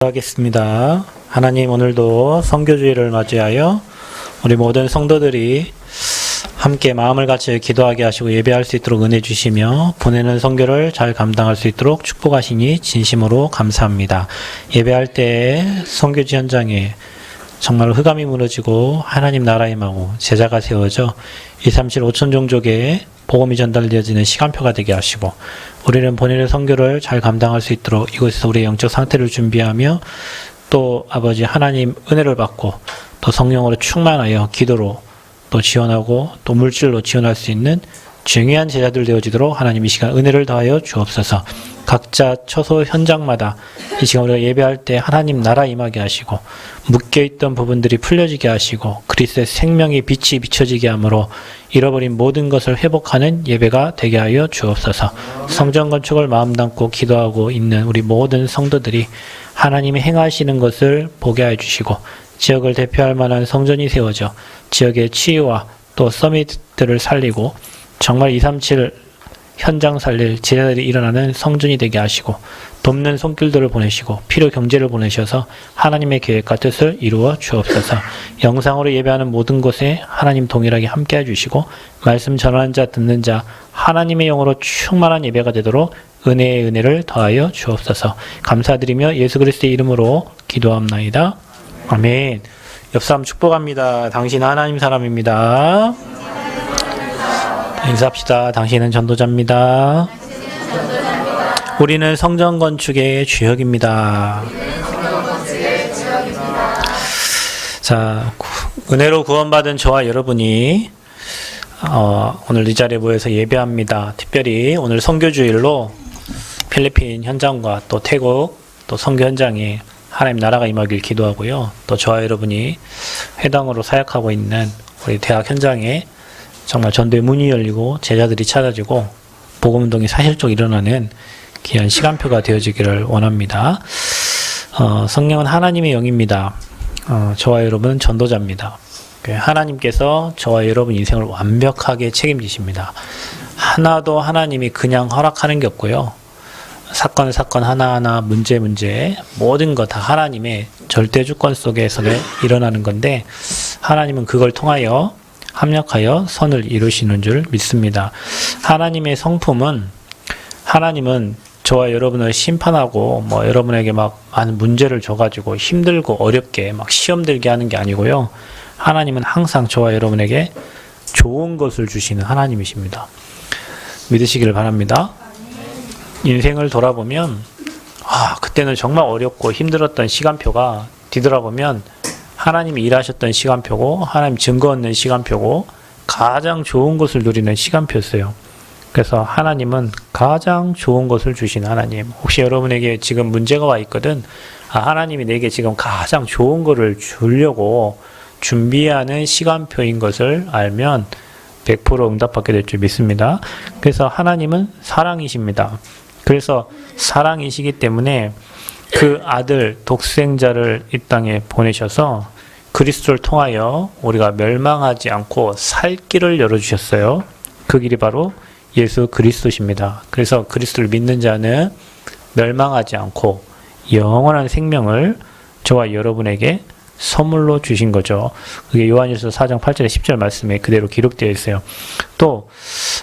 하겠습니다. 하나님, 오늘도 선교주일을 맞이하여 우리 모든 성도들이 함께 마음을 같이 기도하게 하시고 예배할 수 있도록 은혜 주시며 보내는 선교를 잘 감당할 수 있도록 축복하시니 진심으로 감사합니다. 예배할 때 선교지 현장에 정말 흑암이 무너지고 하나님 나라 임하고 제자가 세워져 237 5천 종족에 복음이 전달되어지는 시간표가 되게 하시고 우리는 본인의 선교를 잘 감당할 수 있도록 이곳에서 우리의 영적 상태를 준비하며 또 아버지 하나님 은혜를 받고 또 성령으로 충만하여 기도로 또 지원하고 또 물질로 지원할 수 있는 중요한 제자들 되어지도록 하나님 이 시간 은혜를 더하여 주옵소서. 각자 처소 현장마다 이 시간 우리가 예배할 때 하나님 나라 임하게 하시고 묶여있던 부분들이 풀려지게 하시고 그리스도의 생명의 빛이 비춰지게 함으로 잃어버린 모든 것을 회복하는 예배가 되게 하여 주옵소서. 성전 건축을 마음 담고 기도하고 있는 우리 모든 성도들이 하나님이 행하시는 것을 보게 해주시고 지역을 대표할 만한 성전이 세워져 지역의 치유와 또 서밋들을 살리고 정말 237 현장 살릴 제자들이 일어나는 성전이 되게 하시고 돕는 손길들을 보내시고 필요 경제를 보내셔서 하나님의 계획과 뜻을 이루어 주옵소서. 영상으로 예배하는 모든 곳에 하나님 동일하게 함께 해주시고 말씀 전하는 자 듣는 자 하나님의 영으로 충만한 예배가 되도록 은혜의 은혜를 더하여 주옵소서. 감사드리며 예수 그리스도의 이름으로 기도합나이다. 아멘. 옆 사람 축복합니다. 당신 하나님 사람입니다. 인사합시다. 당신은 전도자입니다. 우리는 성전 건축의 주역입니다. 자, 은혜로 구원받은 저와 여러분이 오늘 이 자리에 모여서 예배합니다. 특별히 오늘 선교주일로 필리핀 현장과 또 태국 또 선교 현장에 하나님 나라가 임하길 기도하고요. 또 저와 여러분이 회당으로 사역하고 있는 우리 대학 현장에 정말 전도의 문이 열리고 제자들이 찾아지고 복음운동이 사실적으로 일어나는 귀한 시간표가 되어지기를 원합니다. 성령은 하나님의 영입니다. 저와 여러분은 전도자입니다. 하나님께서 저와 여러분 인생을 완벽하게 책임지십니다. 하나도 하나님이 그냥 허락하는 게 없고요. 사건 하나하나 문제 모든 것 다 하나님의 절대 주권 속에서 일어나는 건데 하나님은 그걸 통하여 합력하여 선을 이루시는 줄 믿습니다. 하나님의 성품은 하나님은 저와 여러분을 심판하고 여러분에게 막 많은 문제를 줘가지고 힘들고 어렵게 막 시험 들게 하는 게 아니고요. 하나님은 항상 저와 여러분에게 좋은 것을 주시는 하나님이십니다. 믿으시기를 바랍니다. 인생을 돌아보면 그때는 정말 어렵고 힘들었던 시간표가 뒤돌아보면 하나님이 일하셨던 시간표고 하나님 증거 얻는 시간표고 가장 좋은 것을 누리는 시간표였어요. 그래서 하나님은 가장 좋은 것을 주신 하나님. 혹시 여러분에게 지금 문제가 와 있거든. 하나님이 내게 지금 가장 좋은 것을 주려고 준비하는 시간표인 것을 알면 100% 응답받게 될 줄 믿습니다. 그래서 하나님은 사랑이십니다. 그래서 사랑이시기 때문에 그 아들 독생자를 이 땅에 보내셔서 그리스도를 통하여 우리가 멸망하지 않고 살 길을 열어주셨어요. 그 길이 바로 예수 그리스도십니다. 그래서 그리스도를 믿는 자는 멸망하지 않고 영원한 생명을 저와 여러분에게 선물로 주신 거죠. 그게 요한일서 4장 8절에 10절 말씀에 그대로 기록되어 있어요. 또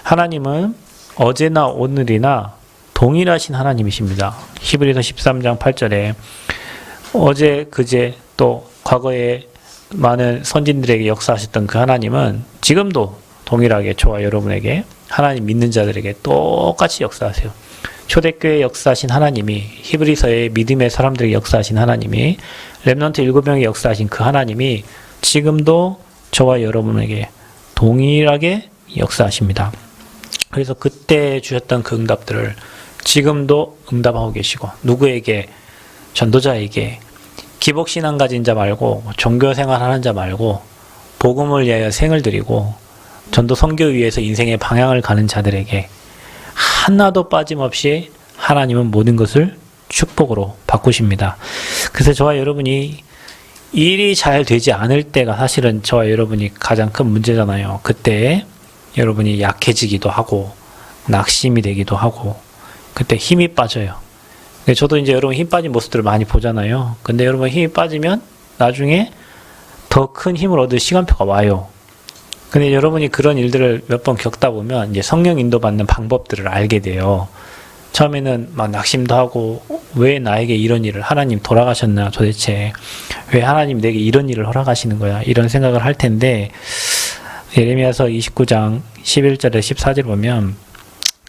하나님은 어제나 오늘이나 동일하신 하나님이십니다. 히브리서 13장 8절에 어제 그제 또 과거에 많은 선진들에게 역사하셨던 그 하나님은 지금도 동일하게 저와 여러분에게 하나님 믿는 자들에게 똑같이 역사하세요. 초대교회에 역사하신 하나님이 히브리서의 믿음의 사람들에게 역사하신 하나님이 렘넌트 7명에 역사하신 그 하나님이 지금도 저와 여러분에게 동일하게 역사하십니다. 그래서 그때 주셨던 그 응답들을 지금도 응답하고 계시고 누구에게 전도자에게 기복신앙 가진 자 말고 종교생활 하는 자 말고 복음을 위하여 생을 드리고 전도 선교 위해서 인생의 방향을 가는 자들에게 하나도 빠짐없이 하나님은 모든 것을 축복으로 바꾸십니다. 그래서 저와 여러분이 일이 잘 되지 않을 때가 사실은 저와 여러분이 가장 큰 문제잖아요. 그때 여러분이 약해지기도 하고 낙심이 되기도 하고 그때 힘이 빠져요. 근데 저도 이제 여러분 힘 빠진 모습들을 많이 보잖아요. 근데 여러분 힘이 빠지면 나중에 더 큰 힘을 얻을 시간표가 와요. 근데 여러분이 그런 일들을 몇 번 겪다 보면 이제 성령 인도받는 방법들을 알게 돼요. 처음에는 막 낙심도 하고, 왜 나에게 이런 일을, 하나님 돌아가셨나 도대체, 왜 하나님 내게 이런 일을 허락하시는 거야, 이런 생각을 할 텐데, 예레미야서 29장 11절에 14절 보면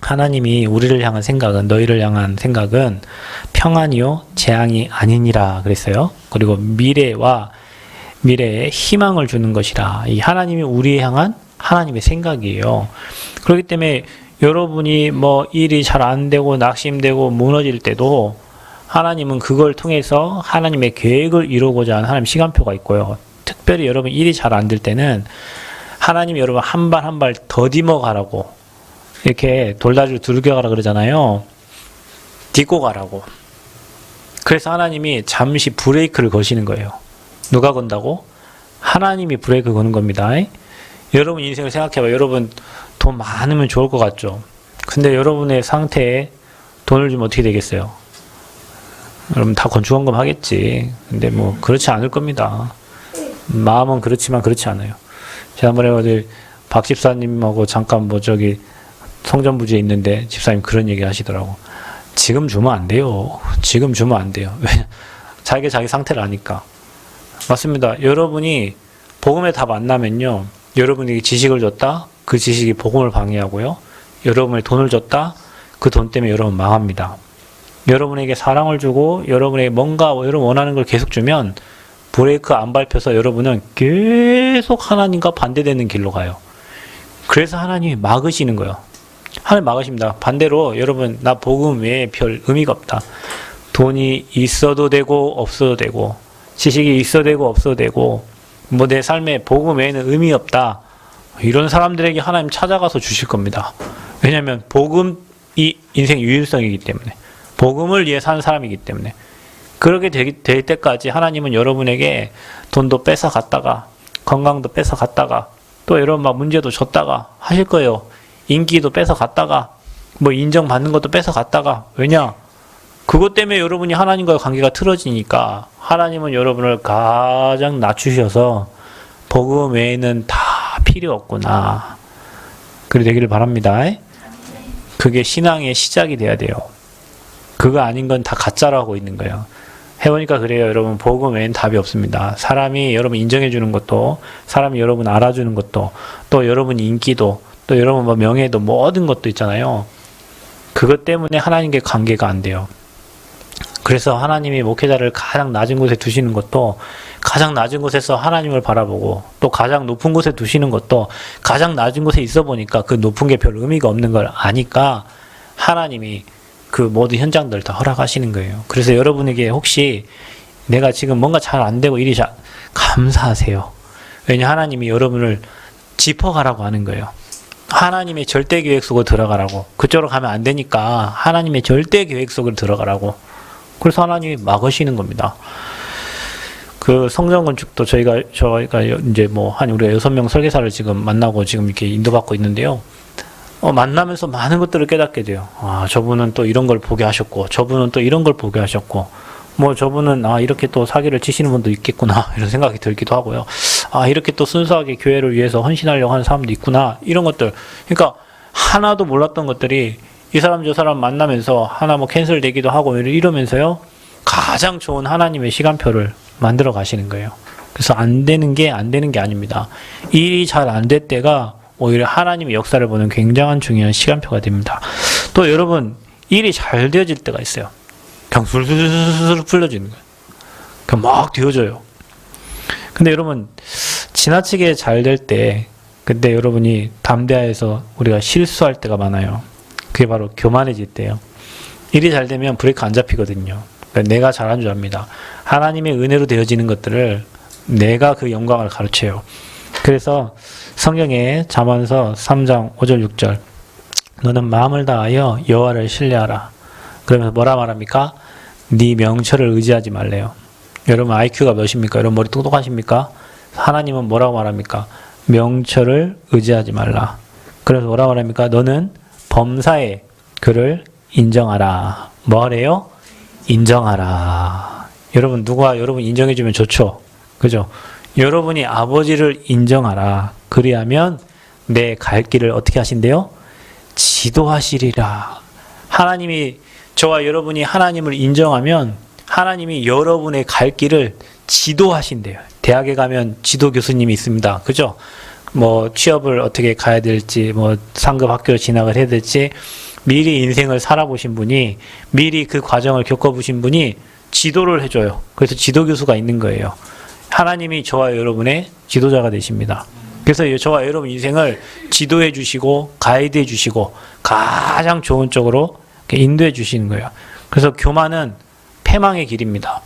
하나님이 우리를 향한 생각은, 너희를 향한 생각은 평안이요 재앙이 아니니라 그랬어요. 그리고 미래에 희망을 주는 것이라. 이 하나님이 우리에 향한 하나님의 생각이에요. 그렇기 때문에 여러분이 뭐 일이 잘 안 되고 낙심되고 무너질 때도 하나님은 그걸 통해서 하나님의 계획을 이루고자 하는 하나님 시간표가 있고요. 특별히 여러분 일이 잘 안 될 때는 하나님이 여러분 한 발 한 발 더디머 가라고, 이렇게 돌다리를 두들겨 가라 그러잖아요. 딛고 가라고. 그래서 하나님이 잠시 브레이크를 거시는 거예요. 누가 건다고? 하나님이 브레이크 거는 겁니다. 여러분 인생을 생각해봐요. 여러분 돈 많으면 좋을 것 같죠? 근데 여러분의 상태에 돈을 주면 어떻게 되겠어요? 여러분 다 건축원금 하겠지. 근데 뭐 그렇지 않을 겁니다. 마음은 그렇지만 그렇지 않아요. 지난번에 어디 박 집사님하고 잠깐 뭐 저기 성전부지에 있는데 집사님 그런 얘기 하시더라고. 지금 주면 안 돼요. 지금 주면 안 돼요. 왜냐? 자기가 자기 상태를 아니까. 맞습니다. 여러분이 복음의 답 안 나면요, 여러분에게 지식을 줬다, 그 지식이 복음을 방해하고요, 여러분의 돈을 줬다, 그 돈 때문에 여러분 망합니다. 여러분에게 사랑을 주고 여러분에게 뭔가 여러분 원하는 걸 계속 주면 브레이크 안 밟혀서 여러분은 계속 하나님과 반대되는 길로 가요. 그래서 하나님이 막으시는 거예요. 하나님 막으십니다. 반대로 여러분 나 복음 외에 별 의미가 없다, 돈이 있어도 되고 없어도 되고, 지식이 있어도 되고 없어도 되고, 뭐 내 삶에 복음 외에는 의미 없다, 이런 사람들에게 하나님 찾아가서 주실 겁니다. 왜냐하면 복음이 인생 유일성이기 때문에, 복음을 위해 사는 사람이기 때문에. 그렇게 될 때까지 하나님은 여러분에게 돈도 뺏어 갔다가, 건강도 뺏어 갔다가, 또 여러분 막 문제도 줬다가 하실 거예요. 인기도 뺏어 갔다가, 뭐 인정받는 것도 뺏어 갔다가. 왜냐? 그것 때문에 여러분이 하나님과의 관계가 틀어지니까 하나님은 여러분을 가장 낮추셔서 복음 외에는 다 필요 없구나, 그래 되기를 바랍니다. 그게 신앙의 시작이 돼야 돼요. 그거 아닌 건 다 가짜로 하고 있는 거예요. 해보니까 그래요. 여러분 복음 외에는 답이 없습니다. 사람이 여러분 인정해 주는 것도, 사람이 여러분 알아주는 것도, 또 여러분 인기도, 또 여러분 뭐 명예도, 모든 것도 있잖아요. 그것 때문에 하나님과의 관계가 안 돼요. 그래서 하나님이 목회자를 가장 낮은 곳에 두시는 것도, 가장 낮은 곳에서 하나님을 바라보고, 또 가장 높은 곳에 두시는 것도 가장 낮은 곳에 있어 보니까 그 높은 게 별 의미가 없는 걸 아니까 하나님이 그 모든 현장들을 다 허락하시는 거예요. 그래서 여러분에게 혹시 내가 지금 뭔가 잘 안 되고 일이 잘, 감사하세요. 왜냐? 하나님이 여러분을 짚어가라고 하는 거예요. 하나님의 절대 계획 속으로 들어가라고. 그쪽으로 가면 안 되니까 하나님의 절대 계획 속으로 들어가라고. 그래서 하나님이 막으시는 겁니다. 그 성전 건축도 저희가 이제 뭐 한 우리가 6명 설계사를 지금 만나고 지금 이렇게 인도받고 있는데요. 만나면서 많은 것들을 깨닫게 돼요. 아, 저분은 또 이런 걸 보게 하셨고, 저분은 또 이런 걸 보게 하셨고, 뭐 저분은 이렇게 또 사기를 치시는 분도 있겠구나, 이런 생각이 들기도 하고요. 아, 이렇게 또 순수하게 교회를 위해서 헌신하려고 하는 사람도 있구나, 이런 것들. 그러니까 하나도 몰랐던 것들이 이 사람 저 사람 만나면서 하나 뭐 캔슬 되기도 하고 이러면서요, 가장 좋은 하나님의 시간표를 만들어 가시는 거예요. 그래서 안 되는 게 아닙니다. 일이 잘 안 될 때가 오히려 하나님의 역사를 보는 굉장한 중요한 시간표가 됩니다. 또 여러분, 일이 잘 되어질 때가 있어요. 그냥 술술술 풀려지는 거예요. 그냥 막 되어져요. 근데 여러분, 지나치게 잘 될 때, 그때 여러분이 담대하에서 우리가 실수할 때가 많아요. 그게 바로 교만해질 때예요. 일이 잘 되면 브레이크 안 잡히거든요. 그러니까 내가 잘한 줄 압니다. 하나님의 은혜로 되어지는 것들을 내가 그 영광을 가르쳐요. 그래서 성경에 잠언서 3장 5절 6절, 너는 마음을 다하여 여호와를 신뢰하라. 그러면서 뭐라 말합니까? 네 명철을 의지하지 말래요. 여러분 IQ가 몇입니까? 여러분 머리 똑똑하십니까? 하나님은 뭐라고 말합니까? 명철을 의지하지 말라. 그래서 뭐라고 말합니까? 너는 범사에 그를 인정하라. 뭐래요? 인정하라. 여러분 누가 여러분 인정해주면 좋죠. 그죠? 여러분이 아버지를 인정하라. 그리하면 내 갈 길을 어떻게 하신대요? 지도하시리라. 하나님이 저와 여러분이 하나님을 인정하면 하나님이 여러분의 갈 길을 지도하신대요. 대학에 가면 지도 교수님이 있습니다. 그죠? 뭐 취업을 어떻게 가야 될지, 뭐 상급 학교를 진학을 해야 될지 미리 인생을 살아보신 분이, 미리 그 과정을 겪어보신 분이 지도를 해줘요. 그래서 지도 교수가 있는 거예요. 하나님이 저와 여러분의 지도자가 되십니다. 그래서 저와 여러분 인생을 지도해 주시고 가이드해 주시고 가장 좋은 쪽으로 인도해 주시는 거예요. 그래서 교만은 패망의 길입니다.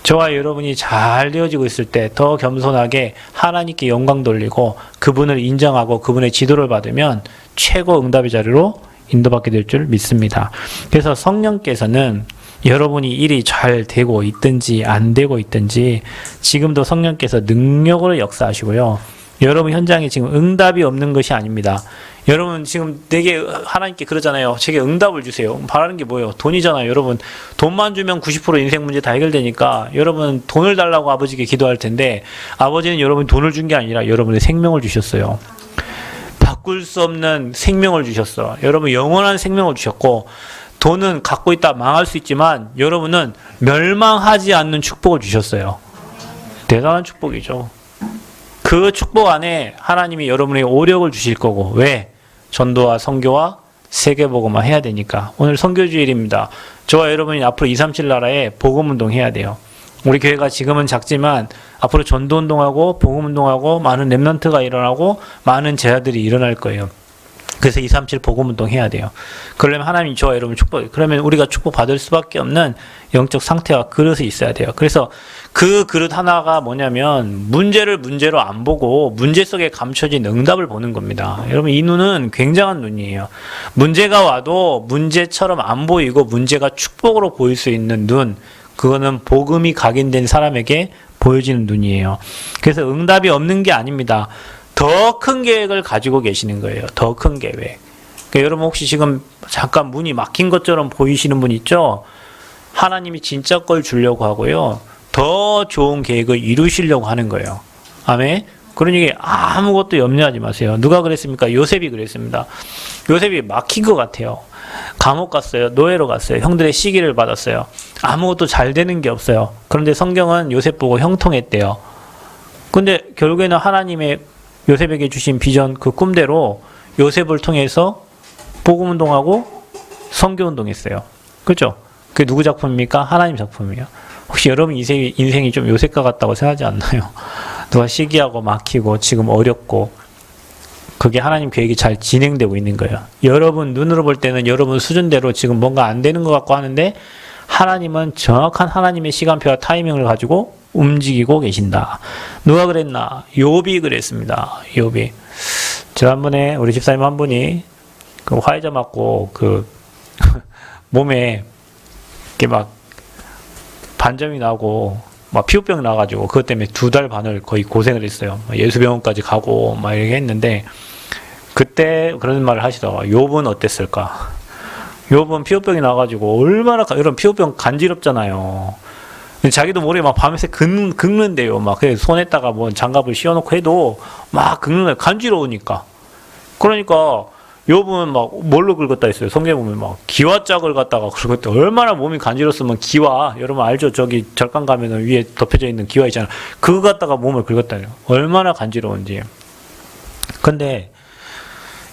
저와 여러분이 잘 되어지고 있을 때 더 겸손하게 하나님께 영광 돌리고 그분을 인정하고 그분의 지도를 받으면 최고 응답의 자리로 인도받게 될 줄 믿습니다. 그래서 성령께서는 여러분이 일이 잘 되고 있든지 안 되고 있든지 지금도 성령께서 능력으로 역사하시고요. 여러분 현장에 지금 응답이 없는 것이 아닙니다. 여러분 지금 내게 하나님께 그러잖아요. 제게 응답을 주세요. 바라는 게 뭐예요? 돈이잖아요. 여러분 돈만 주면 90% 인생 문제 다 해결되니까 여러분 돈을 달라고 아버지께 기도할 텐데 아버지는 여러분 돈을 준 게 아니라 여러분의 생명을 주셨어요. 바꿀 수 없는 생명을 주셨어. 여러분 영원한 생명을 주셨고 돈은 갖고 있다 망할 수 있지만 여러분은 멸망하지 않는 축복을 주셨어요. 대단한 축복이죠. 그 축복 안에 하나님이 여러분에게 오력을 주실 거고, 왜? 전도와 선교와 세계복음화 해야 되니까. 오늘 선교주일입니다. 저와 여러분이 앞으로 237 나라에 복음운동 해야 돼요. 우리 교회가 지금은 작지만 앞으로 전도운동하고 복음운동하고 많은 렘넌트가 일어나고 많은 제자들이 일어날 거예요. 그래서 237 복음운동 해야 돼요. 그러려면 하나님이 저와 여러분 축복, 그러면 우리가 축복받을 수밖에 없는 영적 상태와 그릇이 있어야 돼요. 그래서 그 그릇 하나가 뭐냐면 문제를 문제로 안 보고 문제 속에 감춰진 응답을 보는 겁니다. 여러분 이 눈은 굉장한 눈이에요. 문제가 와도 문제처럼 안 보이고 문제가 축복으로 보일 수 있는 눈, 그거는 복음이 각인된 사람에게 보여지는 눈이에요. 그래서 응답이 없는 게 아닙니다. 더 큰 계획을 가지고 계시는 거예요. 더 큰 계획. 그러니까 여러분 혹시 지금 잠깐 문이 막힌 것처럼 보이시는 분 있죠? 하나님이 진짜 걸 주려고 하고요. 더 좋은 계획을 이루시려고 하는 거예요. 아멘? 그러니 아무것도 염려하지 마세요. 누가 그랬습니까? 요셉이 그랬습니다. 요셉이 막힌 것 같아요. 감옥 갔어요. 노예로 갔어요. 형들의 시기를 받았어요. 아무것도 잘 되는 게 없어요. 그런데 성경은 요셉 보고 형통했대요. 근데 결국에는 하나님의 요셉에게 주신 비전 그 꿈대로 요셉을 통해서 복음운동하고 선교운동했어요. 그렇죠? 그게 누구 작품입니까? 하나님 작품이에요. 혹시 여러분 인생이 좀 요셉과 같다고 생각하지 않나요? 누가 시기하고 막히고 지금 어렵고 그게 하나님 계획이 잘 진행되고 있는 거예요. 여러분 눈으로 볼 때는 여러분 수준대로 지금 뭔가 안 되는 것 같고 하는데 하나님은 정확한 하나님의 시간표와 타이밍을 가지고 움직이고 계신다. 누가 그랬나? 욥이 그랬습니다. 욥이. 지난번에 우리 집사님 한 분이 그 화이자 맞고 그 몸에 이렇게 막 반점이 나고 막 피부병 나가지고 그것 때문에 2달 반을 거의 고생을 했어요. 예수병원까지 가고 막 이렇게 했는데 그때 그런 말을 하시다가 욥은 어땠을까? 욥은 피부병이 나가지고 얼마나 이런 피부병 간지럽잖아요. 자기도 모르게 막 밤새 긁는데요. 막 손에다가 뭐 장갑을 씌워놓고 해도 막 긁는 거예요. 간지러우니까. 그러니까 욥은 막 뭘로 긁었다 했어요. 성경에 보면 막 기와짝을 갖다가 긁었대. 얼마나 몸이 간지러웠으면 기와, 여러분 알죠? 저기 절간 가면은 위에 덮여져 있는 기와 있잖아요. 그거 갖다가 몸을 긁었다요. 얼마나 간지러운지. 근데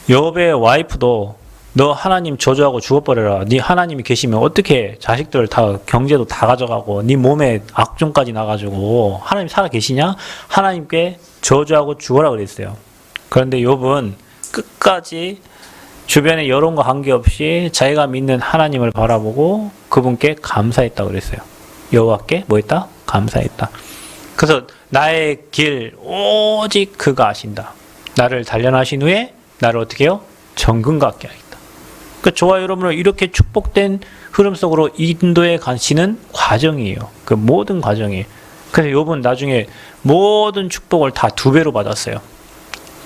욥의 와이프도 너 하나님 저주하고 죽어버려라. 네 하나님이 계시면 어떻게 자식들 다 경제도 다 가져가고 네 몸에 악종까지 나가지고 하나님 살아 계시냐? 하나님께 저주하고 죽어라 그랬어요. 그런데 욥은 끝까지 주변의 여론과 관계없이 자기가 믿는 하나님을 바라보고 그분께 감사했다고 그랬어요. 여호와께 뭐 했다? 감사했다. 그래서 나의 길 오직 그가 아신다. 나를 단련하신 후에 나를 어떻게 해요? 정금 같게 하겠다. 그러니까 저와 여러분을 이렇게 축복된 흐름 속으로 인도해 가시는 과정이에요. 그 모든 과정이. 그래서 욥은 나중에 모든 축복을 다 2배로 받았어요.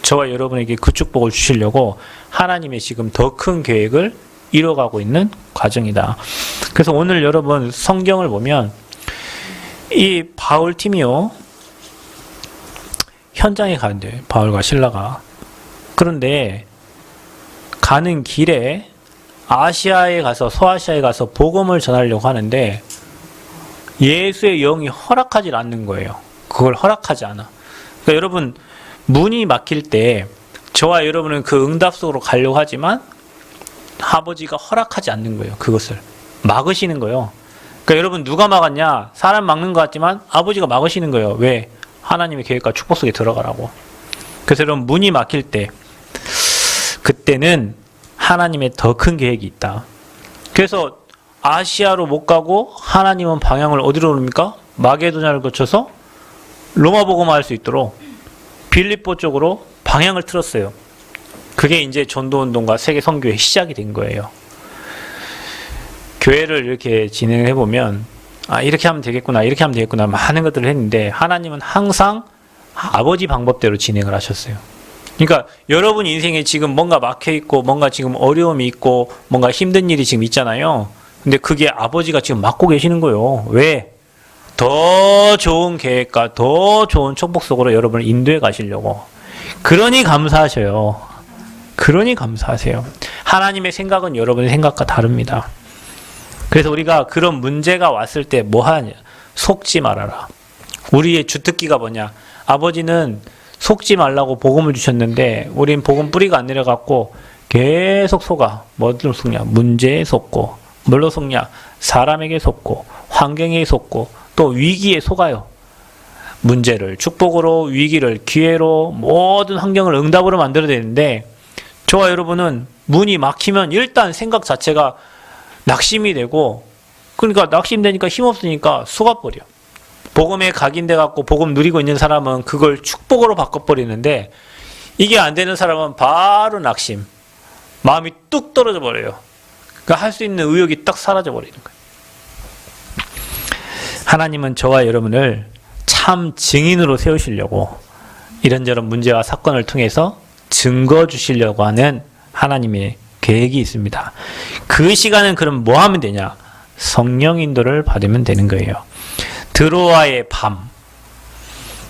저와 여러분에게 그 축복을 주시려고 하나님의 지금 더 큰 계획을 이뤄가고 있는 과정이다. 그래서 오늘 여러분 성경을 보면 이 바울 팀이요, 현장에 가는데 바울과 실라가, 그런데 가는 길에 아시아에 가서, 소아시아에 가서 복음을 전하려고 하는데 예수의 영이 허락하지 않는 거예요. 그걸 허락하지 않아. 그러니까 여러분, 문이 막힐 때 저와 여러분은 그 응답 속으로 가려고 하지만 아버지가 허락하지 않는 거예요. 그것을 막으시는 거예요. 그러니까 여러분, 누가 막았냐? 사람 막는 것 같지만 아버지가 막으시는 거예요. 왜? 하나님의 계획과 축복 속에 들어가라고. 그래서 여러분, 문이 막힐 때 그때는 하나님의 더 큰 계획이 있다. 그래서 아시아로 못 가고 하나님은 방향을 어디로 놓습니까? 마게도냐를 거쳐서 로마 복음화 할 수 있도록 빌립보 쪽으로 방향을 틀었어요. 그게 이제 전도운동과 세계 선교의 시작이 된 거예요. 교회를 이렇게 진행을 해보면 이렇게 하면 되겠구나, 이렇게 하면 되겠구나, 많은 것들을 했는데 하나님은 항상 아버지 방법대로 진행을 하셨어요. 그러니까 여러분 인생에 지금 뭔가 막혀있고 뭔가 지금 어려움이 있고 뭔가 힘든 일이 지금 있잖아요. 근데 그게 아버지가 지금 막고 계시는 거예요. 왜? 더 좋은 계획과 더 좋은 축복 속으로 여러분을 인도해 가시려고. 그러니 감사하셔요. 그러니 감사하세요. 하나님의 생각은 여러분의 생각과 다릅니다. 그래서 우리가 그런 문제가 왔을 때 뭐 하냐? 속지 말아라. 우리의 주특기가 뭐냐? 아버지는 속지 말라고 복음을 주셨는데 우린 복음 뿌리가 안 내려갔고 계속 속아. 뭐로 속냐? 문제에 속고. 뭘로 속냐? 사람에게 속고 환경에 속고 또 위기에 속아요. 문제를 축복으로, 위기를 기회로, 모든 환경을 응답으로 만들어야 되는데 저와 여러분은 문이 막히면 일단 생각 자체가 낙심이 되고, 그러니까 낙심되니까 힘없으니까 속아버려. 복음에 각인돼 갖고 복음 누리고 있는 사람은 그걸 축복으로 바꿔버리는데 이게 안 되는 사람은 바로 낙심, 마음이 뚝 떨어져 버려요. 그러니까 할 수 있는 의욕이 딱 사라져 버리는 거예요. 하나님은 저와 여러분을 참 증인으로 세우시려고 이런저런 문제와 사건을 통해서 증거 주시려고 하는 하나님의 계획이 있습니다. 그 시간은 그럼 뭐 하면 되냐? 성령 인도를 받으면 되는 거예요. 드로아의 밤,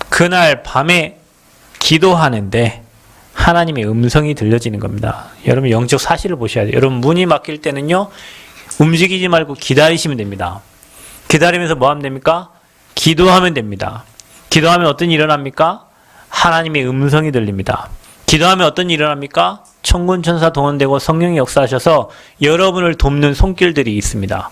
그날 밤에 기도하는데 하나님의 음성이 들려지는 겁니다. 여러분 영적 사실을 보셔야 돼요. 여러분 문이 막힐 때는요, 움직이지 말고 기다리시면 됩니다. 기다리면서 뭐 하면 됩니까? 기도하면 됩니다. 기도하면 어떤 일이 일어납니까? 하나님의 음성이 들립니다. 기도하면 어떤 일이 일어납니까? 천군 천사 동원되고 성령이 역사하셔서 여러분을 돕는 손길들이 있습니다.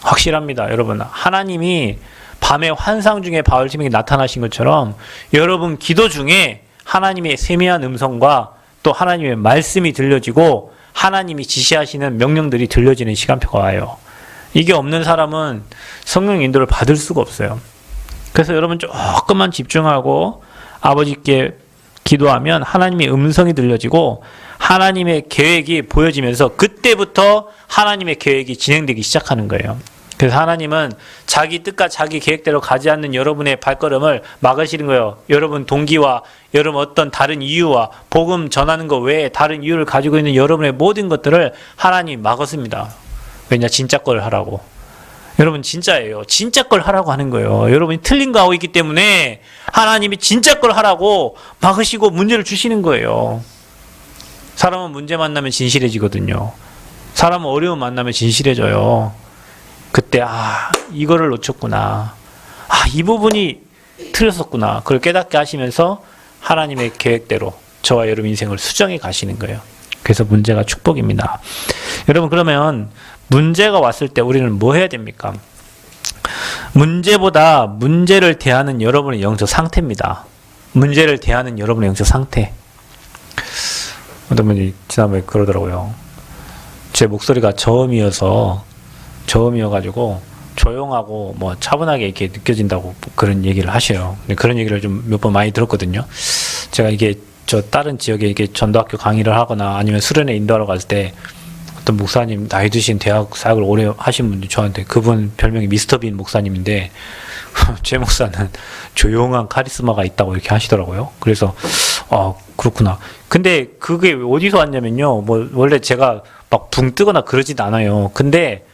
확실합니다. 여러분, 하나님이 밤의 환상 중에 바울팀에게 나타나신 것처럼 여러분 기도 중에 하나님의 세미한 음성과 또 하나님의 말씀이 들려지고 하나님이 지시하시는 명령들이 들려지는 시간표가 와요. 이게 없는 사람은 성령 인도를 받을 수가 없어요. 그래서 여러분 조금만 집중하고 아버지께 기도하면 하나님의 음성이 들려지고 하나님의 계획이 보여지면서 그때부터 하나님의 계획이 진행되기 시작하는 거예요. 그래서 하나님은 자기 뜻과 자기 계획대로 가지 않는 여러분의 발걸음을 막으시는 거예요. 여러분 동기와 여러분 어떤 다른 이유와 복음 전하는 것 외에 다른 이유를 가지고 있는 여러분의 모든 것들을 하나님이 막았습니다. 왜냐? 진짜 걸 하라고. 여러분 진짜예요. 진짜 걸 하라고 하는 거예요. 여러분이 틀린 거 하고 있기 때문에 하나님이 진짜 걸 하라고 막으시고 문제를 주시는 거예요. 사람은 문제 만나면 진실해지거든요. 사람은 어려움 만나면 진실해져요. 그때 이거를 놓쳤구나. 이 부분이 틀렸었구나. 그걸 깨닫게 하시면서 하나님의 계획대로 저와 여러분 인생을 수정해 가시는 거예요. 그래서 문제가 축복입니다. 여러분 그러면 문제가 왔을 때 우리는 뭐 해야 됩니까? 문제보다 문제를 대하는 여러분의 영적 상태입니다. 문제를 대하는 여러분의 영적 상태. 어떤 분이 지난번에 그러더라고요. 제 목소리가 저음이어가지고 조용하고 뭐 차분하게 이렇게 느껴진다고 그런 얘기를 하셔요. 그런 얘기를 좀 몇 번 많이 들었거든요. 제가 이게 다른 지역에 이게 전도학교 강의를 하거나 아니면 수련회 인도하러 갔을 때 어떤 목사님, 나이 드신 대학 사역을 오래 하신 분이 저한테, 그분 별명이 미스터 빈 목사님인데 제 목사는 조용한 카리스마가 있다고 이렇게 하시더라고요. 그래서 그렇구나. 근데 그게 어디서 왔냐면요, 뭐 원래 제가 막 붕 뜨거나 그러진 않아요. 근데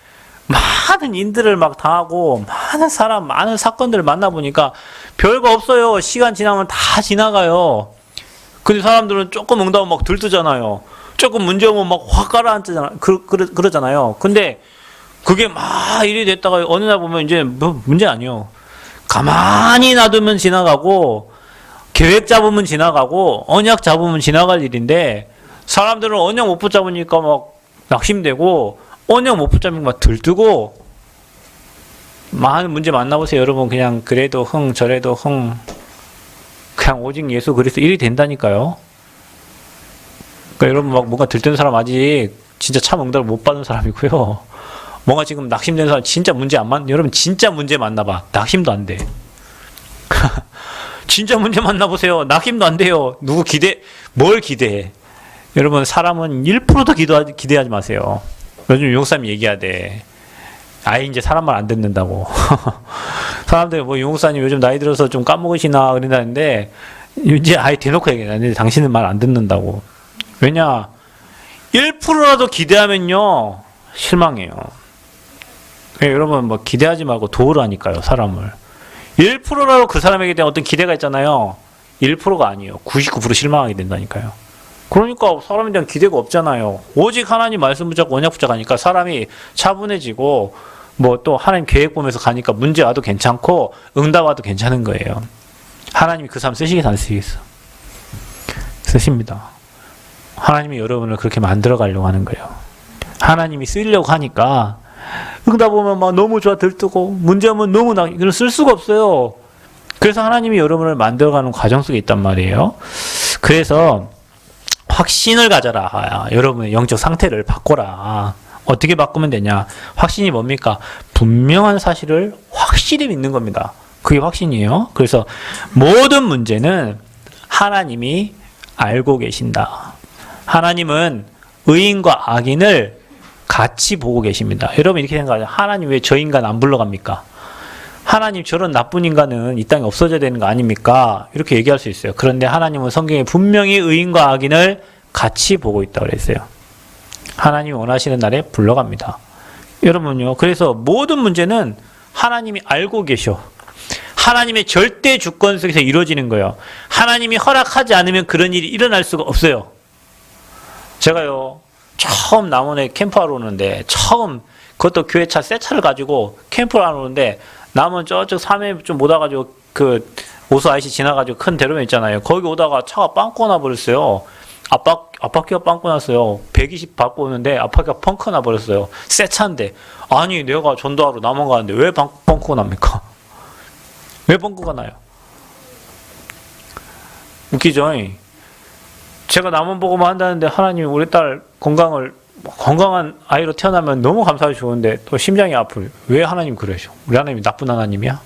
많은 인들을 막 당하고 많은 사람, 많은 사건들을 만나보니까 별거 없어요. 시간 지나면 다 지나가요. 근데 사람들은 조금 응답하면 막 들뜨잖아요. 조금 문제 오면 막 확 가라앉잖아요. 그러잖아요. 근데 그게 막 일이 됐다가 어느 날 보면 이제 뭐 문제 아니에요. 가만히 놔두면 지나가고 계획 잡으면 지나가고 언약 잡으면 지나갈 일인데 사람들은 언약 못 붙잡으니까 막 낙심되고 언약 못 붙잡으면 막 들뜨고 많은 문제 만나보세요. 여러분 그냥 그래도 흥 저래도 흥 그냥 오직 예수 그리스도 일이 된다니까요. 그러니까 여러분 막 뭔가 들뜨는 사람 아직 진짜 참 응답을 못 받은 사람이고요. 뭔가 지금 낙심된 사람 진짜 문제 안 여러분 진짜 문제 만나봐. 낙심도 안 돼. 진짜 문제 만나보세요. 낙심도 안 돼요. 뭘 기대해? 여러분 사람은 1%도 기대하지 마세요. 요즘 용사님 얘기하대. 아예 이제 사람 말 안 듣는다고. 사람들이 뭐 용사님 요즘 나이 들어서 좀 까먹으시나 그런다는데 이제 아예 대놓고 얘기해. 당신은 말 안 듣는다고. 왜냐? 1%라도 기대하면요 실망해요. 여러분 뭐 기대하지 말고 도우라니까요 사람을. 1%라도 그 사람에게 대한 어떤 기대가 있잖아요. 1%가 아니에요. 99% 실망하게 된다니까요. 그러니까 사람에 대한 기대가 없잖아요. 오직 하나님 말씀 붙잡고 언약 붙잡으니까 사람이 차분해지고 뭐 또 하나님 계획 보면서 가니까 문제 와도 괜찮고 응답 와도 괜찮은 거예요. 하나님이 그 사람 쓰시겠어 안 쓰시겠어? 쓰십니다. 하나님이 여러분을 그렇게 만들어 가려고 하는 거예요. 하나님이 쓰려고 하니까 응답 오면 막 너무 좋아 들뜨고 문제 오면 너무 이걸 쓸 수가 없어요. 그래서 하나님이 여러분을 만들어가는 과정 속에 있단 말이에요. 그래서 확신을 가져라. 여러분의 영적 상태를 바꿔라. 어떻게 바꾸면 되냐? 확신이 뭡니까? 분명한 사실을 확실히 믿는 겁니다. 그게 확신이에요. 그래서 모든 문제는 하나님이 알고 계신다. 하나님은 의인과 악인을 같이 보고 계십니다. 여러분 이렇게 생각하죠. 하나님 왜 저 인간 안 불러갑니까? 하나님 저런 나쁜 인간은 이 땅에 없어져야 되는 거 아닙니까? 이렇게 얘기할 수 있어요. 그런데 하나님은 성경에 분명히 의인과 악인을 같이 보고 있다고 그랬어요. 하나님이 원하시는 날에 불러갑니다. 여러분요. 그래서 모든 문제는 하나님이 알고 계셔. 하나님의 절대 주권 속에서 이루어지는 거예요. 하나님이 허락하지 않으면 그런 일이 일어날 수가 없어요. 제가요. 처음 남원에 캠프하러 오는데 그것도 교회차 새 차를 가지고 캠프를 하러 오는데 남원 저쪽 삼회 좀 오다 가지고 그 오수 아이씨 지나가지고 큰 대로변 있잖아요. 거기 오다가 차가 빵꾸 나 버렸어요. 앞바퀴가 빵꾸 났어요. 120 밟고 오는데 앞바퀴가 펑크 나 버렸어요. 새 차인데 아니 내가 전도하러 남원 가는데 왜 펑크가 납니까? 왜 펑크가 나요? 웃기죠? 제가 남원 보고만 한다는데 하나님이 우리 딸 건강한 아이로 태어나면 너무 감사하고 좋은데 또 심장이 아프요. 왜 하나님 그러셔? 우리 하나님이 나쁜 하나님이야?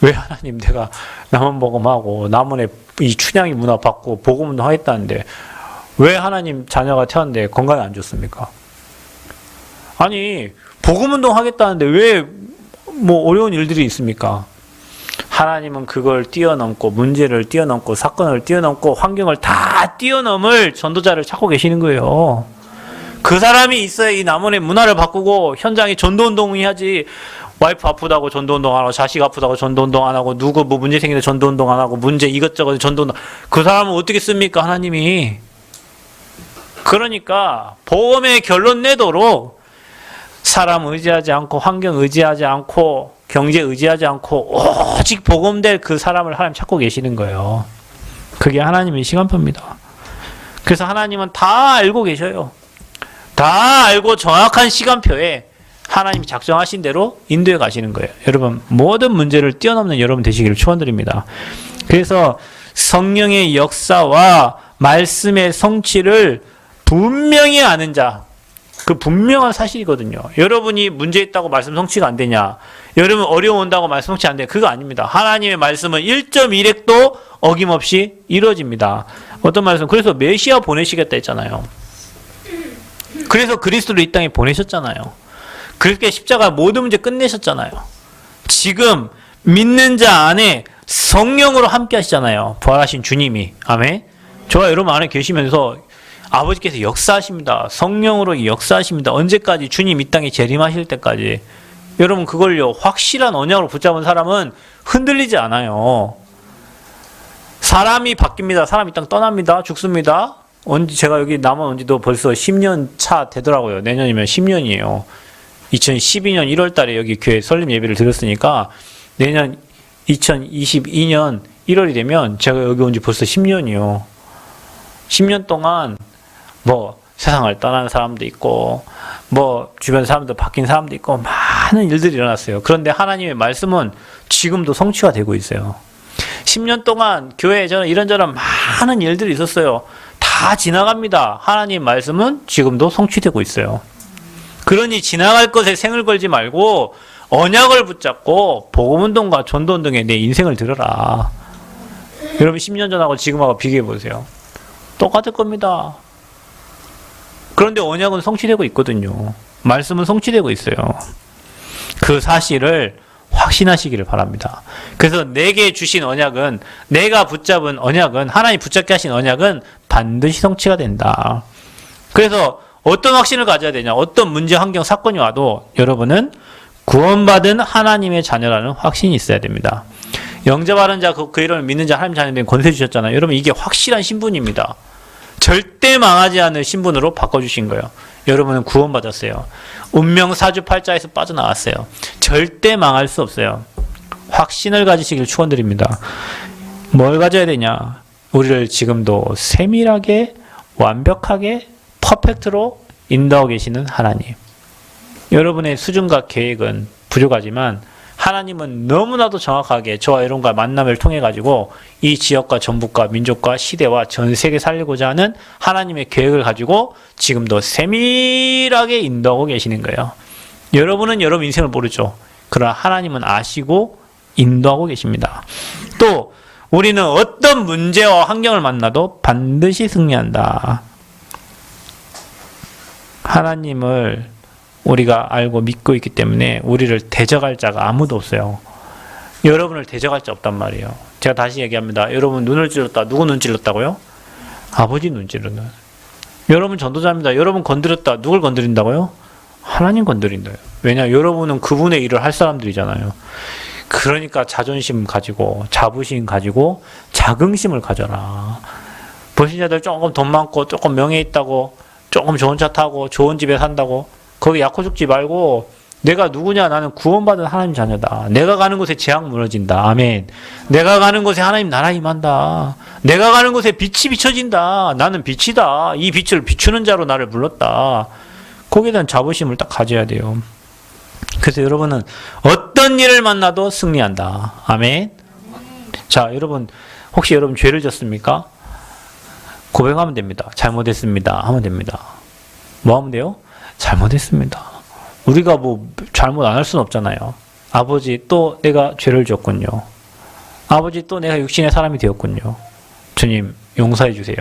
왜 하나님 내가 남원 복음하고 남원에 이 춘향이 문화 받고 복음운동 하겠다는데 왜 하나님 자녀가 태어났는데 건강이 안 좋습니까? 아니 복음운동 하겠다는데 왜 뭐 어려운 일들이 있습니까? 하나님은 그걸 뛰어넘고 문제를 뛰어넘고 사건을 뛰어넘고 환경을 다 뛰어넘을 전도자를 찾고 계시는 거예요. 그 사람이 있어야 이 남원의 문화를 바꾸고 현장에 전도운동이 하지. 와이프 아프다고 전도운동 안 하고 자식 아프다고 전도운동 안 하고 누구 뭐 문제 생기는데 전도운동 안 하고 문제 이것저것 전도운동. 그 사람은 어떻게 씁니까 하나님이. 그러니까 복음의 결론 내도록 사람 의지하지 않고 환경 의지하지 않고 경제 의지하지 않고 오직 복음될 그 사람을 하나님 찾고 계시는 거예요. 그게 하나님의 시간표입니다. 그래서 하나님은 다 알고 계셔요. 다 알고 정확한 시간표에 하나님이 작정하신 대로 인도해 가시는 거예요. 여러분 모든 문제를 뛰어넘는 여러분 되시기를 축원드립니다. 그래서 성령의 역사와 말씀의 성취를 분명히 아는 자, 그 분명한 사실이거든요. 여러분이 문제 있다고 말씀 성취가 안 되냐? 여러분 어려운다고 말씀 성취 안 돼? 그거 아닙니다. 하나님의 말씀은 1.1핵도 어김없이 이루어집니다. 어떤 말씀? 그래서 메시아 보내시겠다 했잖아요. 그래서 그리스도를 이 땅에 보내셨잖아요. 그렇게 십자가 모든 문제 끝내셨잖아요. 지금 믿는 자 안에 성령으로 함께 하시잖아요. 부활하신 주님이. 아멘. 저와 여러분 안에 계시면서 아버지께서 역사하십니다. 성령으로 역사하십니다. 언제까지? 주님 이 땅에 재림하실 때까지. 여러분 그걸요, 확실한 언약으로 붙잡은 사람은 흔들리지 않아요. 사람이 바뀝니다. 사람이 이 땅 떠납니다. 죽습니다. 언제 제가 여기 남아온 지도 벌써 10년 차 되더라고요. 내년이면 10년이에요. 2012년 1월 달에 여기 교회 설립 예배를 드렸으니까 내년 2022년 1월이 되면 제가 여기 온 지 벌써 10년이요. 10년 동안 뭐 세상을 떠난 사람도 있고 뭐 주변 사람도 바뀐 사람도 있고 많은 일들이 일어났어요. 그런데 하나님의 말씀은 지금도 성취가 되고 있어요. 10년 동안 교회에 저는 이런저런 많은 일들이 있었어요. 다 지나갑니다. 하나님 말씀은 지금도 성취되고 있어요. 그러니 지나갈 것에 생을 걸지 말고 언약을 붙잡고 복음운동과 전도운동에 내 인생을 들여라. 여러분 10년 전하고 지금하고 비교해 보세요. 똑같을 겁니다. 그런데 언약은 성취되고 있거든요. 말씀은 성취되고 있어요. 그 사실을 확신하시기를 바랍니다. 그래서 내게 주신 언약은, 내가 붙잡은 언약은, 하나님 붙잡게 하신 언약은 반드시 성취가 된다. 그래서 어떤 확신을 가져야 되냐? 어떤 문제, 환경, 사건이 와도 여러분은 구원받은 하나님의 자녀라는 확신이 있어야 됩니다. 영접하는 자, 그 이름을 믿는 자 하나님 자녀된 권세 주셨잖아요. 여러분 이게 확실한 신분입니다. 절대 망하지 않을 신분으로 바꿔주신 거예요. 여러분은 구원받았어요. 운명 사주팔자에서 빠져나왔어요. 절대 망할 수 없어요. 확신을 가지시길 축원드립니다. 뭘 가져야 되냐? 우리를 지금도 세밀하게, 완벽하게, 퍼펙트로 인도하고 계시는 하나님. 여러분의 수준과 계획은 부족하지만 하나님은 너무나도 정확하게 저와 여러분과 만남을 통해 가지고 이 지역과 전북과 민족과 시대와 전 세계 살리고자 하는 하나님의 계획을 가지고 지금도 세밀하게 인도하고 계시는 거예요. 여러분은 여러분 인생을 모르죠. 그러나 하나님은 아시고 인도하고 계십니다. 또 우리는 어떤 문제와 환경을 만나도 반드시 승리한다. 하나님을 우리가 알고 믿고 있기 때문에 우리를 대적할 자가 아무도 없어요. 여러분을 대적할 자 없단 말이에요. 제가 다시 얘기합니다. 여러분 눈을 찔렀다. 누구 눈 찔렀다고요? 아버지 눈 찔렀다. 여러분 전도자입니다. 여러분 건드렸다. 누굴 건드린다고요? 하나님 건드린다요. 왜냐? 여러분은 그분의 일을 할 사람들이잖아요. 그러니까 자존심 가지고, 자부심 가지고, 자긍심을 가져라. 불신자들 조금 돈 많고, 조금 명예 있다고, 조금 좋은 차 타고, 좋은 집에 산다고, 거기 약호 죽지 말고 내가 누구냐? 나는 구원받은 하나님 자녀다. 내가 가는 곳에 재앙 무너진다. 아멘. 내가 가는 곳에 하나님 나라 임한다. 내가 가는 곳에 빛이 비춰진다. 나는 빛이다. 이 빛을 비추는 자로 나를 불렀다. 거기에 대한 자부심을 딱 가져야 돼요. 그래서 여러분은 어떤 일을 만나도 승리한다. 아멘. 자, 여러분 혹시 여러분 죄를 졌습니까? 고백하면 됩니다. 잘못했습니다. 하면 됩니다. 뭐 하면 돼요? 잘못했습니다. 우리가 뭐 잘못 안 할 수는 없잖아요. 아버지 또 내가 죄를 졌군요. 아버지 또 내가 육신의 사람이 되었군요. 주님 용서해 주세요.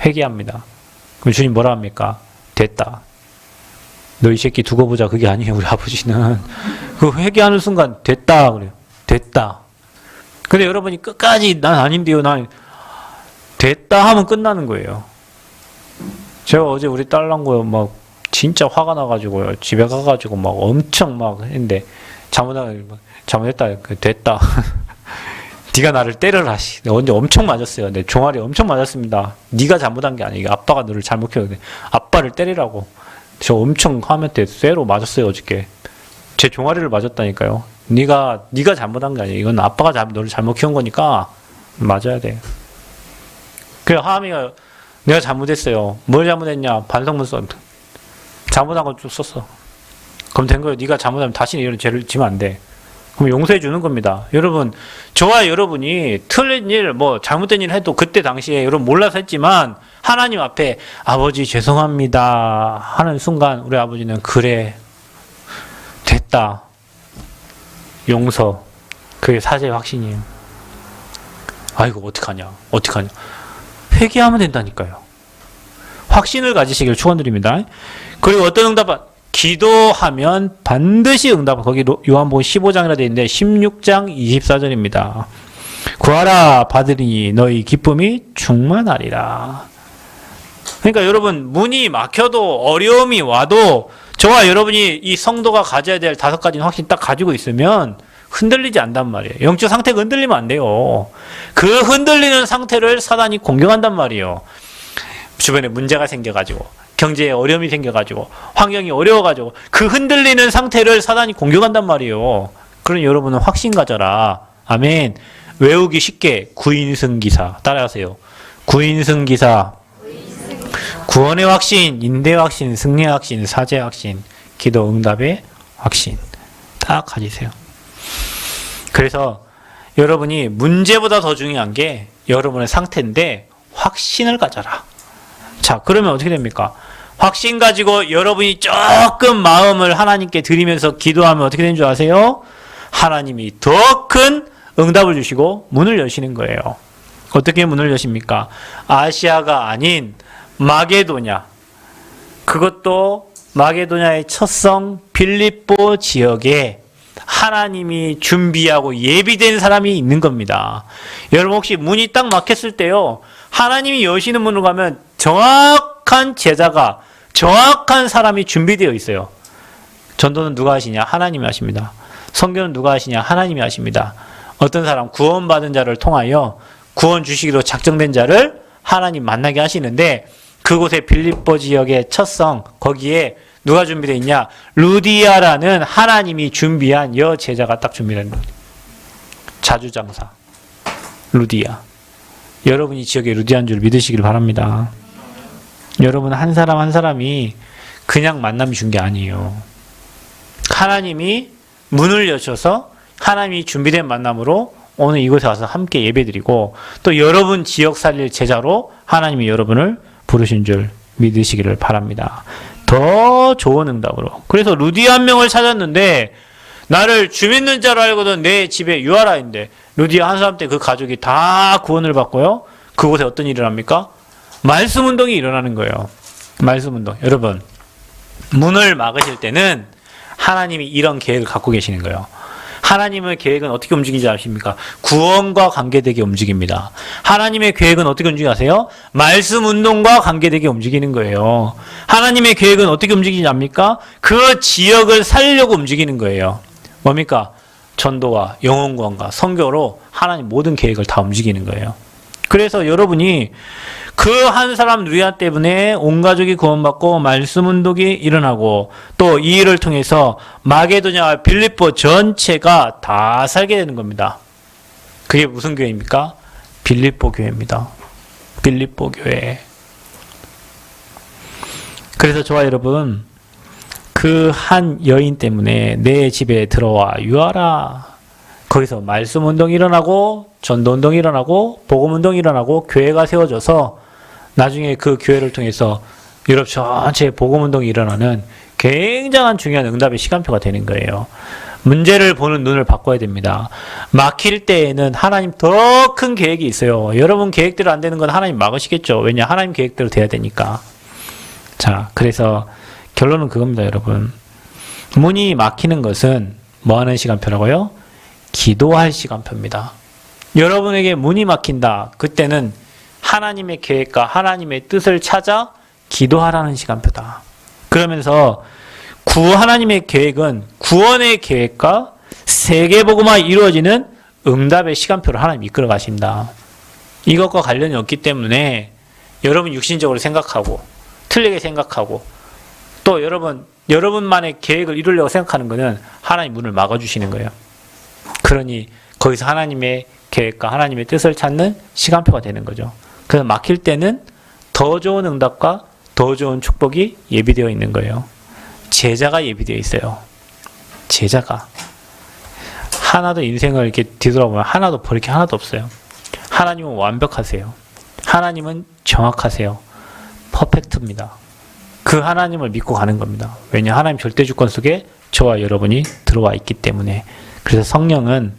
회개합니다. 그럼 주님 뭐라 합니까? 됐다. 너 이 새끼 두고 보자. 그게 아니에요. 우리 아버지는 그 회개하는 순간 됐다 그래요. 됐다. 근데 여러분이 끝까지 난 아닌데요. 난 됐다 하면 끝나는 거예요. 제가 어제 우리 딸랑고요 막 진짜 화가 나가지고요. 집에 가가지고 막 엄청 막 했는데 잘못했다. 됐다. 네가 나를 때려라. 내가 언제 엄청 맞았어요. 내 종아리 엄청 맞았습니다. 네가 잘못한 게 아니에요. 아빠가 너를 잘못 키웠는데 아빠를 때리라고. 저 엄청 화면 때 쇠로 맞았어요. 어저께. 제 종아리를 맞았다니까요. 네가 잘못한 게 아니에요. 이건 아빠가 너를 잘못 키운 거니까 맞아야 돼. 그래 하함이가 내가 잘못했어요. 뭘 잘못했냐? 반성문 써. 잘못한 거 쭉 썼어. 그럼 된 거예요. 네가 잘못하면 다시는 이런 죄를 지면 안 돼. 그럼 용서해 주는 겁니다. 여러분, 저와 여러분이 틀린 일, 뭐 잘못된 일 해도 그때 당시에 여러분 몰라서 했지만 하나님 앞에 아버지 죄송합니다 하는 순간 우리 아버지는 그래 됐다. 용서. 그게 사죄의 확신이에요. 아이고 어떡하냐. 회개하면 된다니까요. 확신을 가지시길 축원드립니다. 그리고 어떤 응답은 기도하면 반드시 응답. 거기 요한복음 15장이라 되어 있는데 16장 24절입니다. 구하라 받으리니 너희 기쁨이 충만하리라. 그러니까 여러분, 문이 막혀도 어려움이 와도 저와 여러분이 이 성도가 가져야 될 5가지는 확실히 딱 가지고 있으면 흔들리지 않단 말이에요. 영적 상태가 흔들리면 안 돼요. 그 흔들리는 상태를 사단이 공격한단 말이에요. 주변에 문제가 생겨가지고, 경제에 어려움이 생겨가지고, 환경이 어려워가지고, 그 흔들리는 상태를 사단이 공격한단 말이에요. 그럼 여러분은 확신 가져라. 아멘. 외우기 쉽게 구인승기사 따라하세요. 구인승기사. 구원의 확신, 인대의 확신, 승리의 확신, 사죄의 확신, 기도 응답의 확신 딱 가지세요. 그래서 여러분이 문제보다 더 중요한 게 여러분의 상태인데 확신을 가져라. 자, 그러면 어떻게 됩니까? 확신 가지고 여러분이 조금 마음을 하나님께 드리면서 기도하면 어떻게 되는 줄 아세요? 하나님이 더 큰 응답을 주시고 문을 여시는 거예요. 어떻게 문을 여십니까? 아시아가 아닌 마게도냐, 그것도 마게도냐의 첫성 빌립보 지역에 하나님이 준비하고 예비된 사람이 있는 겁니다. 여러분 혹시 문이 딱 막혔을 때요, 하나님이 여시는 문으로 가면 정확한 제자가, 정확한 사람이 준비되어 있어요. 전도는 누가 하시냐? 하나님이 하십니다. 선교는 누가 하시냐? 하나님이 하십니다. 어떤 사람, 구원받은 자를 통하여 구원 주시기로 작정된 자를 하나님 만나게 하시는데, 그곳에 빌립보 지역의 첫성, 거기에 누가 준비되어 있냐? 루디아라는 하나님이 준비한 여제자가 딱 준비된 거예요. 자주장사 루디아. 여러분이 지역에 루디아인 줄 믿으시길 바랍니다. 여러분 한 사람 한 사람이 그냥 만남이 준 게 아니에요. 하나님이 문을 여셔서 하나님이 준비된 만남으로 오늘 이곳에 와서 함께 예배드리고, 또 여러분 지역 살릴 제자로 하나님이 여러분을 부르신 줄 믿으시기를 바랍니다. 더 좋은 응답으로. 그래서 루디아 한 명을 찾았는데, 나를 주 믿는 자로 알고도 내 집에 유하라인데, 루디아 한 사람 때 그 가족이 다 구원을 받고요, 그곳에 어떤 일을 합니까? 말씀 운동이 일어나는 거예요. 말씀 운동. 여러분, 문을 막으실 때는 하나님이 이런 계획을 갖고 계시는 거예요. 하나님의 계획은 어떻게 움직이지 아십니까? 구원과 관계되게 움직입니다. 하나님의 계획은 어떻게 움직이지 아세요? 말씀 운동과 관계되게 움직이는 거예요. 하나님의 계획은 어떻게 움직이지 압니까? 그 지역을 살려고 움직이는 거예요. 뭡니까? 전도와 영혼구원과 선교로 하나님 모든 계획을 다 움직이는 거예요. 그래서 여러분이 그 한 사람 루디아 때문에 온 가족이 구원받고 말씀 운동이 일어나고, 또 이 일을 통해서 마게도냐와 빌립보 전체가 다 살게 되는 겁니다. 그게 무슨 교회입니까? 빌립보 교회입니다. 빌립보 교회. 그래서 저와 여러분, 그 한 여인 때문에 내 집에 들어와 유하라. 거기서 말씀 운동이 일어나고, 전도 운동이 일어나고, 복음 운동이 일어나고, 교회가 세워져서 나중에 그 교회를 통해서 유럽 전체에 복음 운동이 일어나는 굉장한 중요한 응답의 시간표가 되는 거예요. 문제를 보는 눈을 바꿔야 됩니다. 막힐 때에는 하나님 더 큰 계획이 있어요. 여러분 계획대로 안 되는 건 하나님 막으시겠죠. 왜냐? 하나님 계획대로 돼야 되니까. 자, 그래서 결론은 그겁니다, 여러분. 문이 막히는 것은 뭐 하는 시간표라고요? 기도할 시간표입니다. 여러분에게 문이 막힌다. 그때는 하나님의 계획과 하나님의 뜻을 찾아 기도하라는 시간표다. 그러면서 하나님의 계획은 구원의 계획과 세계복음화 이루어지는 응답의 시간표를 하나님 이끌어 가신다. 이것과 관련이 없기 때문에 여러분 육신적으로 생각하고 틀리게 생각하고, 또 여러분만의 계획을 이루려고 생각하는 것은 하나님 문을 막아주시는 거예요. 그러니 거기서 하나님의 계획과 하나님의 뜻을 찾는 시간표가 되는 거죠. 그래서 막힐 때는 더 좋은 응답과 더 좋은 축복이 예비되어 있는 거예요. 제자가 예비되어 있어요. 제자가. 하나도 인생을 이렇게 뒤돌아보면 하나도 버릴 게 하나도 없어요. 하나님은 완벽하세요. 하나님은 정확하세요. 퍼펙트입니다. 그 하나님을 믿고 가는 겁니다. 왜냐? 하나님 절대주권 속에 저와 여러분이 들어와 있기 때문에. 그래서 성령은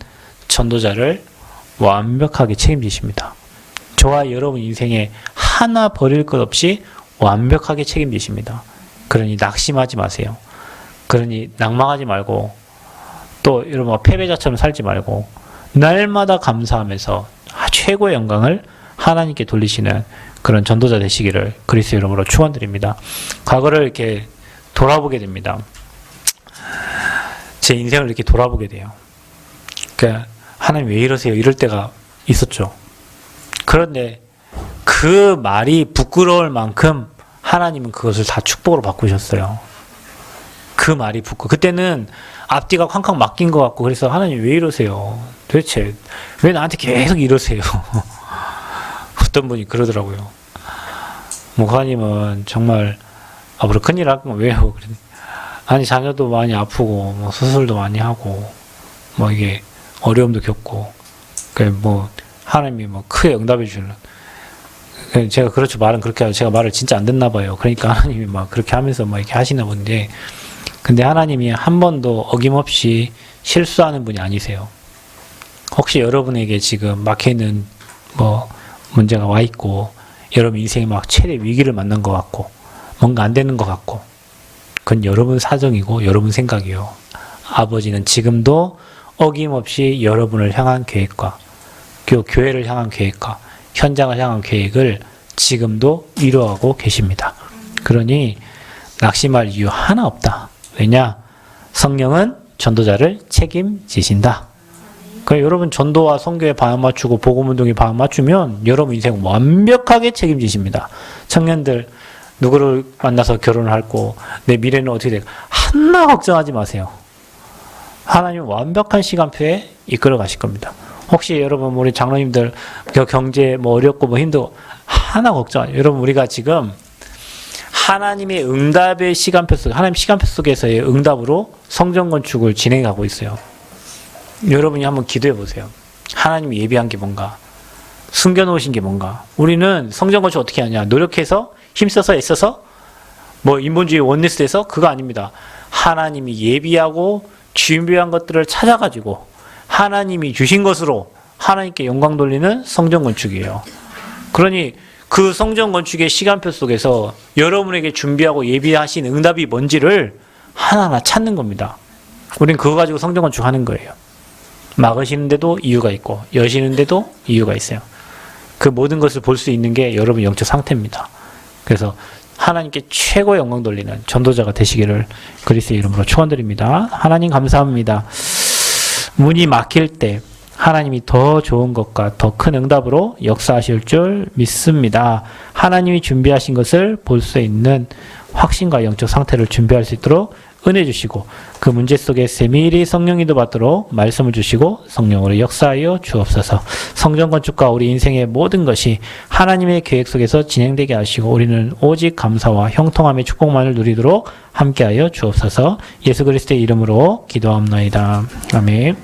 전도자를 완벽하게 책임지십니다. 저와 여러분 인생에 하나 버릴 것 없이 완벽하게 책임지십니다. 그러니 낙심하지 마세요. 그러니 낭망하지 말고, 또 여러분 패배자처럼 살지 말고 날마다 감사하면서 최고의 영광을 하나님께 돌리시는 그런 전도자 되시기를 그리스도의 이름으로 축원드립니다. 과거를 이렇게 돌아보게 됩니다. 제 인생을 이렇게 돌아보게 돼요. 그러니까 하나님 왜 이러세요? 이럴 때가 있었죠. 그런데 그 말이 부끄러울 만큼 하나님은 그것을 다 축복으로 바꾸셨어요. 그 말이 그때는 앞뒤가 쾅쾅 막힌 것 같고, 그래서 하나님 왜 이러세요? 도대체 왜 나한테 계속 이러세요? 어떤 분이 그러더라고요. 목사님은 정말 앞으로 큰일 할 건 왜요? 아니 자녀도 많이 아프고 뭐 수술도 많이 하고 뭐 이게 어려움도 겪고, 뭐 하나님이 뭐 크게 응답해 주는. 제가 그렇죠, 말은 그렇게 하고 제가 말을 진짜 안 듣나 봐요. 그러니까 하나님이 막 그렇게 하면서 막 이렇게 하시나 본데, 근데 하나님이 한 번도 어김없이 실수하는 분이 아니세요. 혹시 여러분에게 지금 막혀있는 뭐 문제가 와 있고, 여러분 인생이 막 최대 위기를 만난 것 같고, 뭔가 안 되는 것 같고, 그건 여러분 사정이고 여러분 생각이요. 아버지는 지금도 어김없이 여러분을 향한 계획과 교회를 향한 계획과 현장을 향한 계획을 지금도 이루어가고 계십니다. 그러니 낙심할 이유 하나 없다. 왜냐? 성령은 전도자를 책임지신다. 그러니까 여러분 전도와 선교에 반 맞추고 복음운동에 반 맞추면 여러분 인생 완벽하게 책임지십니다. 청년들 누구를 만나서 결혼을 하고 내 미래는 어떻게 될까 하나 걱정하지 마세요. 하나님은 완벽한 시간표에 이끌어 가실 겁니다. 혹시 여러분 우리 장로님들 경제 뭐 어렵고 뭐 힘들고 하나 걱정. 여러분 우리가 지금 하나님의 응답의 시간표 속, 하나님 시간표 속에서의 응답으로 성전 건축을 진행하고 있어요. 여러분이 한번 기도해 보세요. 하나님이 예비한 게 뭔가, 숨겨놓으신 게 뭔가. 우리는 성전 건축 어떻게 하냐? 노력해서 힘써서 애써서 뭐 인본주의 원리스트에서 그거 아닙니다. 하나님이 예비하고 준비한 것들을 찾아가지고 하나님이 주신 것으로 하나님께 영광 돌리는 성전 건축이에요. 그러니 그 성전 건축의 시간표 속에서 여러분에게 준비하고 예비하신 응답이 뭔지를 하나하나 찾는 겁니다. 우린 그거 가지고 성전 건축하는 거예요. 막으시는데도 이유가 있고 여시는데도 이유가 있어요. 그 모든 것을 볼 수 있는 게 여러분 영적 상태입니다. 그래서 하나님께 최고의 영광 돌리는 전도자가 되시기를 그리스도의 이름으로 축원드립니다. 하나님 감사합니다. 문이 막힐 때 하나님이 더 좋은 것과 더 큰 응답으로 역사하실 줄 믿습니다. 하나님이 준비하신 것을 볼 수 있는 확신과 영적 상태를 준비할 수 있도록 은혜 주시고, 그 문제 속에 세밀히 성령 인도 받도록 말씀을 주시고 성령으로 역사하여 주옵소서. 성전 건축과 우리 인생의 모든 것이 하나님의 계획 속에서 진행되게 하시고 우리는 오직 감사와 형통함의 축복만을 누리도록 함께하여 주옵소서. 예수 그리스도의 이름으로 기도합나이다. 아멘.